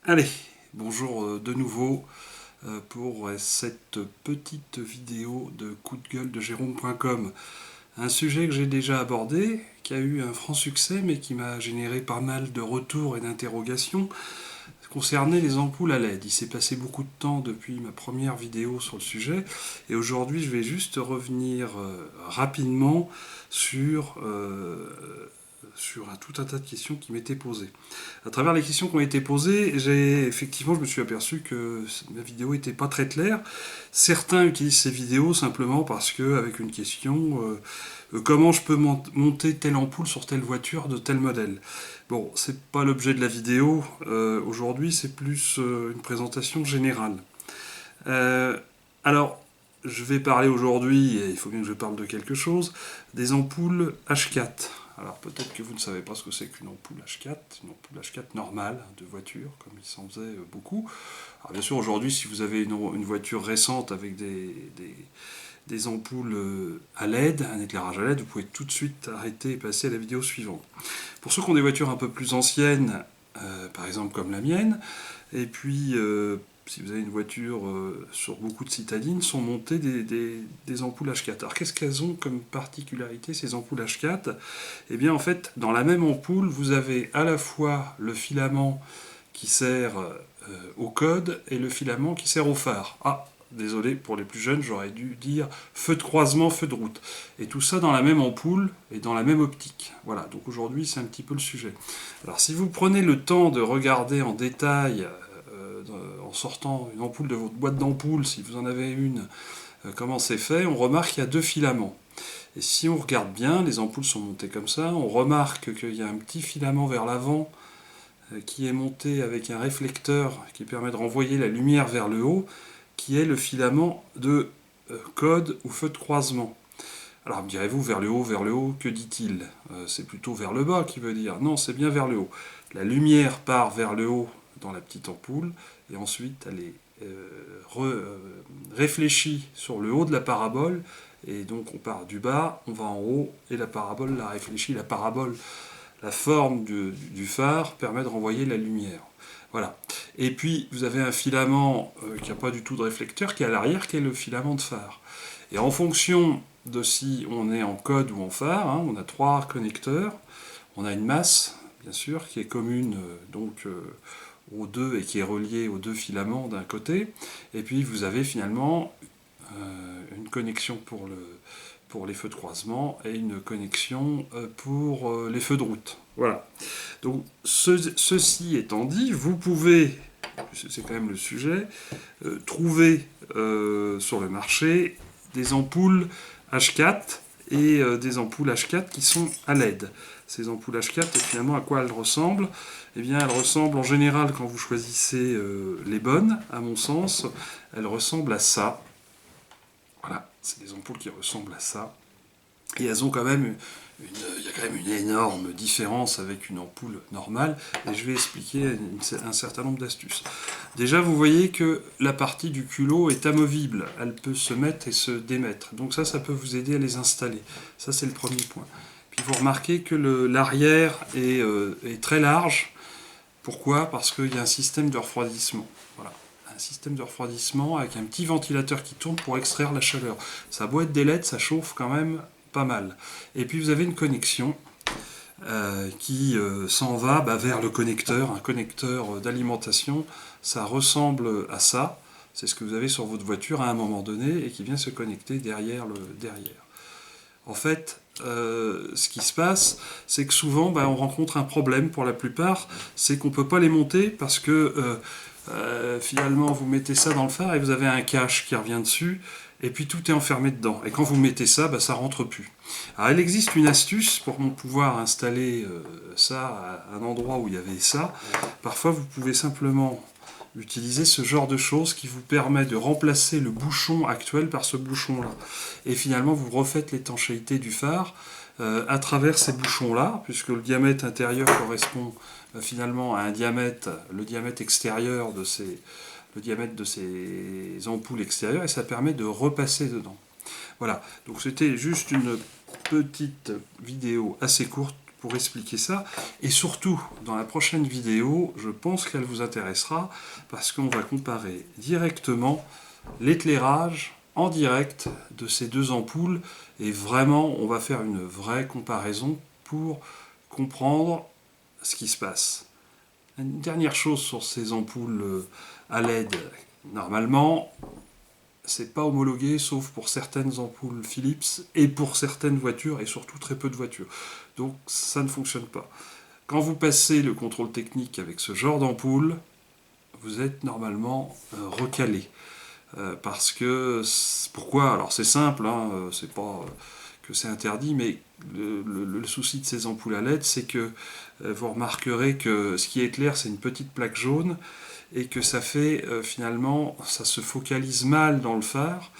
Allez, bonjour de nouveau pour cette petite vidéo de coup de gueule de Jérôme.com. Un sujet que j'ai déjà abordé, qui a eu un franc succès mais qui m'a généré pas mal de retours et d'interrogations, concernait les ampoules à LED. Il s'est passé beaucoup de temps depuis ma première vidéo sur le sujet et aujourd'hui je vais juste revenir rapidement sur tout un tas de questions qui m'étaient posées. À travers les questions qui ont été posées, je me suis aperçu que ma vidéo n'était pas très claire. Certains utilisent ces vidéos simplement parce que, avec une question, comment je peux monter telle ampoule sur telle voiture de tel modèle. Bon, c'est pas l'objet de la vidéo. Aujourd'hui, c'est plus une présentation générale. Euh, alors, je vais parler aujourd'hui, et il faut bien que je parle de quelque chose, des ampoules H4. Alors peut-être que vous ne savez pas ce que c'est qu'une ampoule H4, une ampoule H4 normale de voiture, comme il s'en faisait beaucoup. Alors bien sûr, aujourd'hui, si vous avez une voiture récente avec des ampoules à LED, un éclairage à LED, vous pouvez tout de suite arrêter et passer à la vidéo suivante. Pour ceux qui ont des voitures un peu plus anciennes, par exemple comme la mienne, et puis si vous avez une voiture sur beaucoup de citadines, sont montées des ampoules H4. Alors qu'est-ce qu'elles ont comme particularité ces ampoules H4? Eh bien en fait, dans la même ampoule, vous avez à la fois le filament qui sert au code et le filament qui sert au phare. Ah, désolé, pour les plus jeunes, j'aurais dû dire feu de croisement, feu de route. Et tout ça dans la même ampoule et dans la même optique. Voilà, donc aujourd'hui c'est un petit peu le sujet. Alors si vous prenez le temps de regarder en détail, en sortant une ampoule de votre boîte d'ampoule, si vous en avez une, comment c'est fait, on remarque qu'il y a deux filaments. Et si on regarde bien, les ampoules sont montées comme ça, on remarque qu'il y a un petit filament vers l'avant qui est monté avec un réflecteur qui permet de renvoyer la lumière vers le haut, qui est le filament de code ou feu de croisement. Alors me direz-vous, vers le haut, que dit-il? C'est plutôt vers le bas qui veut dire. Non, c'est bien vers le haut. La lumière part vers le haut dans la petite ampoule, et ensuite elle est réfléchie sur le haut de la parabole, et donc on part du bas, on va en haut, et la parabole la réfléchit. La parabole, la forme du phare permet de renvoyer la lumière. Voilà. Et puis vous avez un filament qui n'a pas du tout de réflecteur, qui est à l'arrière, qui est le filament de phare. Et en fonction de si on est en code ou en phare, hein, on a trois connecteurs. On a une masse, bien sûr, qui est commune aux deux et qui est reliée aux deux filaments d'un côté. Et puis vous avez finalement une connexion pour les feux de croisement et une connexion pour les feux de route. Voilà. Donc ceci étant dit, vous pouvez, c'est quand même le sujet, trouver sur le marché des ampoules H4 et des ampoules H4 qui sont à LED. Ces ampoules H4, finalement, à quoi elles ressemblent? Eh bien, elles ressemblent en général, quand vous choisissez les bonnes, à mon sens, elles ressemblent à ça. Voilà, c'est des ampoules qui ressemblent à ça. Et elles ont quand même il y a quand même une énorme différence avec une ampoule normale, et je vais expliquer un certain nombre d'astuces. Déjà, vous voyez que la partie du culot est amovible, elle peut se mettre et se démettre. Donc ça peut vous aider à les installer. Ça, c'est le premier point. Puis vous remarquez que l'arrière est très large. Pourquoi? Parce qu'il y a un système de refroidissement. Voilà. Un système de refroidissement avec un petit ventilateur qui tourne pour extraire la chaleur. Ça a beau être des LED, ça chauffe quand même pas mal. Et puis vous avez une connexion qui s'en va vers le connecteur, un connecteur d'alimentation. Ça ressemble à ça. C'est ce que vous avez sur votre voiture à un moment donné et qui vient se connecter derrière le derrière. En fait, ce qui se passe, c'est que souvent, on rencontre un problème pour la plupart, c'est qu'on ne peut pas les monter parce que finalement, vous mettez ça dans le phare et vous avez un cache qui revient dessus, et puis tout est enfermé dedans. Et quand vous mettez ça, ça rentre plus. Alors, il existe une astuce pour pouvoir installer ça à un endroit où il y avait ça. Parfois, vous pouvez simplement utiliser ce genre de choses qui vous permet de remplacer le bouchon actuel par ce bouchon-là. Et finalement, vous refaites l'étanchéité du phare à travers ces bouchons-là, puisque le diamètre intérieur correspond finalement à un diamètre, le diamètre extérieur le diamètre de ces ampoules extérieures, et ça permet de repasser dedans. Voilà, donc c'était juste une petite vidéo assez courte pour expliquer ça. Et surtout, dans la prochaine vidéo, je pense qu'elle vous intéressera parce qu'on va comparer directement l'éclairage en direct de ces deux ampoules. Et vraiment, on va faire une vraie comparaison pour comprendre ce qui se passe. Une dernière chose sur ces ampoules à LED, normalement, c'est pas homologué sauf pour certaines ampoules Philips et pour certaines voitures et surtout très peu de voitures. Donc ça ne fonctionne pas. Quand vous passez le contrôle technique avec ce genre d'ampoule, vous êtes normalement recalé. Parce que, pourquoi? Alors c'est simple, hein, c'est pas que c'est interdit, mais le souci de ces ampoules à LED, c'est que vous remarquerez que ce qui est clair, c'est une petite plaque jaune, et que ça fait finalement, ça se focalise mal dans le phare,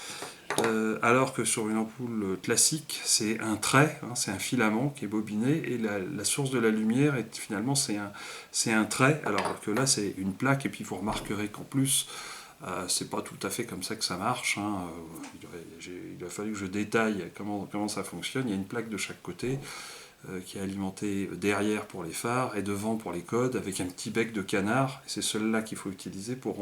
alors que sur une ampoule classique, c'est un trait, hein, c'est un filament qui est bobiné, et la source de la lumière, finalement, c'est un trait, alors que là, c'est une plaque, et puis vous remarquerez qu'en plus, c'est pas tout à fait comme ça que ça marche, hein. Il a fallu que je détaille comment ça fonctionne. Il y a une plaque de chaque côté qui est alimentée derrière pour les phares et devant pour les codes avec un petit bec de canard. C'est celle-là qu'il faut utiliser pour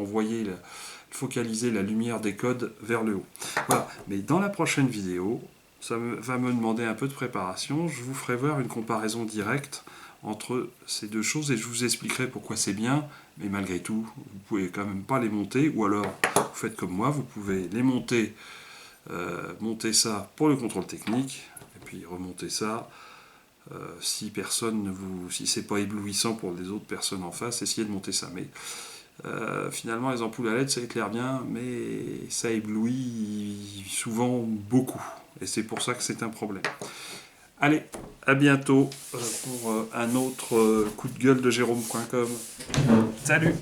focaliser la lumière des codes vers le haut. Voilà. Mais dans la prochaine vidéo, ça va me demander un peu de préparation. Je vous ferai voir une comparaison directe entre ces deux choses et je vous expliquerai pourquoi c'est bien, mais malgré tout, vous pouvez quand même pas les monter, ou alors vous faites comme moi, vous pouvez les monter, monter ça pour le contrôle technique, et puis remonter ça. Si c'est pas éblouissant pour les autres personnes en face, essayez de monter ça. Mais finalement, les ampoules à LED, ça éclaire bien, mais ça éblouit souvent beaucoup. Et c'est pour ça que c'est un problème. Allez, à bientôt pour un autre coup de gueule de Jérôme.com. Salut!